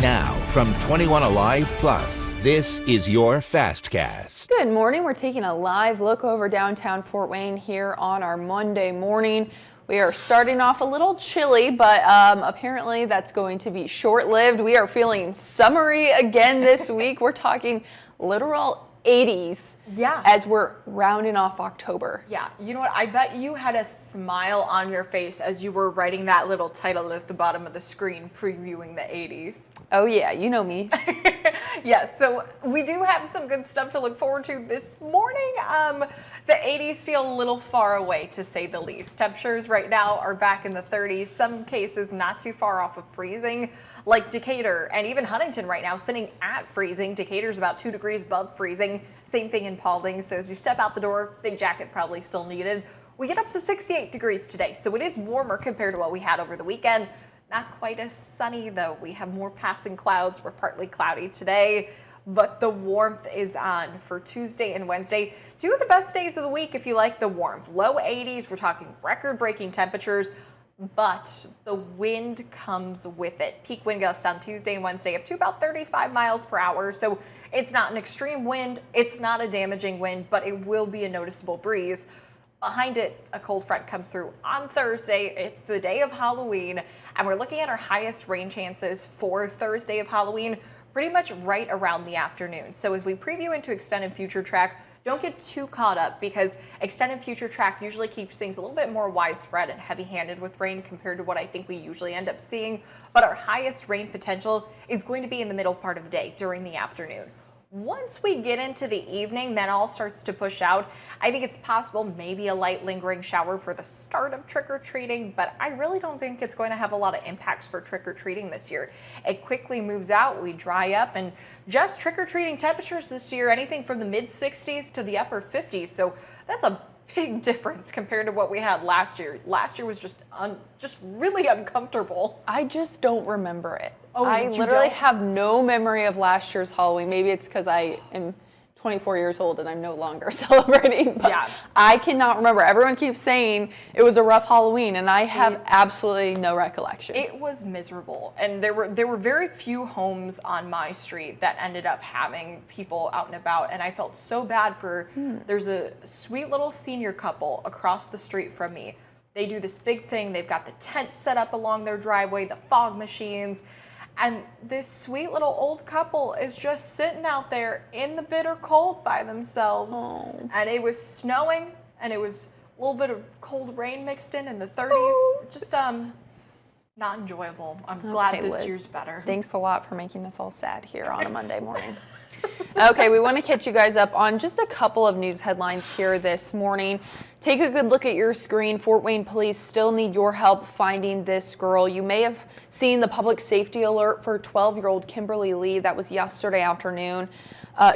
Now, from 21Alive Plus, this is your Fastcast. Good morning. We're taking a live look over downtown Fort Wayne here on our Monday morning. We are starting off a little chilly, but apparently that's going to be short-lived. We are feeling summery again this week. We're talking literal 80s as we're rounding off October. Yeah, you know what? I bet you had a smile on your face as you were writing that little title at the bottom of the screen, previewing the 80s. Oh yeah, you know me. Yes, so we do have some good stuff to look forward to this morning. The 80s feel a little far away, to say the least. Temperatures right now are back in the 30s, some cases not too far off of freezing, like Decatur and even Huntington right now sitting at freezing. Decatur's about 2 degrees above freezing. Same thing in Paulding. So as you step out the door, big jacket probably still needed. We get up to 68 degrees today, so it is warmer compared to what we had over the weekend. Not quite as sunny though. We have more passing clouds. We're partly cloudy today, but the warmth is on for Tuesday and Wednesday. Two of the best days of the week if you like the warmth. Low 80s, we're talking record-breaking temperatures, but the wind comes with it. Peak wind gusts on Tuesday and Wednesday up to about 35 miles per hour. So it's not an extreme wind. It's not a damaging wind, but it will be a noticeable breeze. Behind it, a cold front comes through on Thursday. It's the day of Halloween, and we're looking at our highest rain chances for Thursday of Halloween pretty much right around the afternoon. So as we preview into extended future track, don't get too caught up because extended future track usually keeps things a little bit more widespread and heavy-handed with rain compared to what I think we usually end up seeing. But our highest rain potential is going to be in the middle part of the day during the afternoon. Once we get into the evening, that all starts to push out. I think it's possible maybe a light lingering shower for the start of trick-or-treating, but I really don't think it's going to have a lot of impacts for trick-or-treating this year. It quickly moves out, we dry up, and just trick-or-treating temperatures this year, anything from the mid-60s to the upper 50s, so that's a big difference compared to what we had last year. Last year was just really uncomfortable. I just don't remember it. Oh, I literally have no memory of last year's Halloween. Maybe it's because I am 24 years old and I'm no longer celebrating, but yeah. I cannot remember. Everyone keeps saying it was a rough Halloween, and I have absolutely no recollection. It was miserable, and there were very few homes on my street that ended up having people out and about, and I felt so bad for. There's a sweet little senior couple across the street from me. They do this big thing. They've got the tents set up along their driveway, the fog machines. And this sweet little old couple is just sitting out there in the bitter cold by themselves. Oh. And it was snowing, and it was a little bit of cold rain mixed in the 30s. Just not enjoyable. I'm glad this Liz, year's better. Thanks a lot for making us all sad here on a Monday morning. Okay, we want to catch you guys up on just a couple of news headlines here this morning. Take a good look at your screen. Fort Wayne police still need your help finding this girl. You may have seen the public safety alert for 12-year-old Kimberly Lee. That was yesterday afternoon.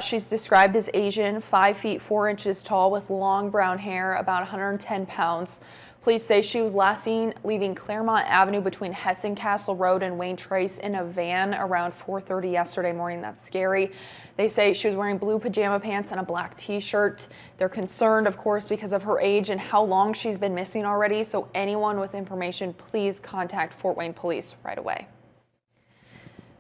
She's described as Asian, 5 feet 4 inches tall with long brown hair, about 110 pounds. Police say she was last seen leaving Claremont Avenue between Hessen Castle Road and Wayne Trace in a van around 4:30 yesterday morning. That's scary. They say she was wearing blue pajama pants and a black t-shirt. They're concerned, of course, because of her age and how long she's been missing already. So anyone with information, please contact Fort Wayne Police right away.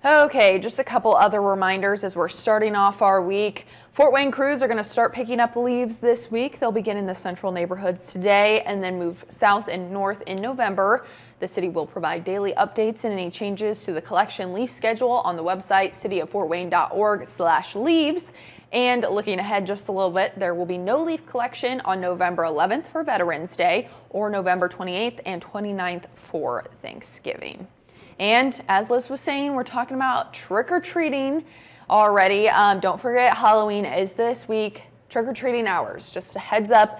Okay, just a couple other reminders as we're starting off our week. Fort Wayne crews are going to start picking up leaves this week. They'll begin in the central neighborhoods today and then move south and north in November. The city will provide daily updates and any changes to the collection leaf schedule on the website cityoffortwayne.org/leaves. And looking ahead just a little bit, there will be no leaf collection on November 11th for Veterans Day or November 28th and 29th for Thanksgiving. And as Liz was saying, we're talking about trick-or-treating already. Don't forget, Halloween is this week. Trick-or-treating hours, just a heads up.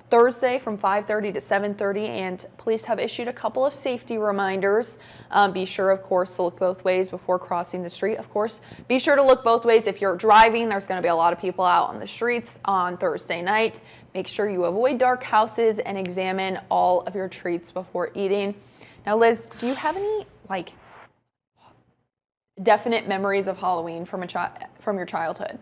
Thursday from 5:30 to 7:30, and police have issued a couple of safety reminders. Be sure, of course, to look both ways before crossing the street. Of course, be sure to look both ways. If you're driving, there's going to be a lot of people out on the streets on Thursday night. Make sure you avoid dark houses and examine all of your treats before eating. Now, Liz, do you have any definite memories of Halloween from your childhood?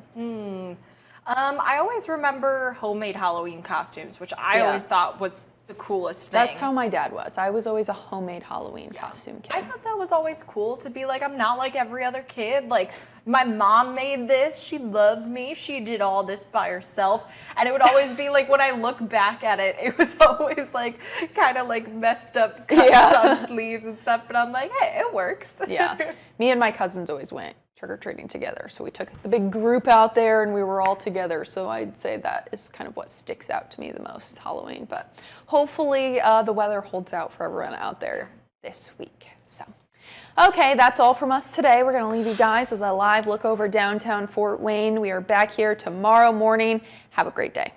I always remember homemade Halloween costumes, which I always thought was the coolest thing. That's how my dad was. I was always a homemade Halloween costume kid. I thought that was always cool to be like, I'm not like every other kid. Like, my mom made this. She loves me. She did all this by herself. And it would always be like, when I look back at it, it was always like kind of like messed up cuts on sleeves and stuff. But I'm like, hey, it works. Yeah. Me and my cousins always went trick-or-treating together. So we took the big group out there and we were all together. So I'd say that is kind of what sticks out to me the most, Halloween. But hopefully the weather holds out for everyone out there this week. So, okay, that's all from us today. We're going to leave you guys with a live look over downtown Fort Wayne. We are back here tomorrow morning. Have a great day.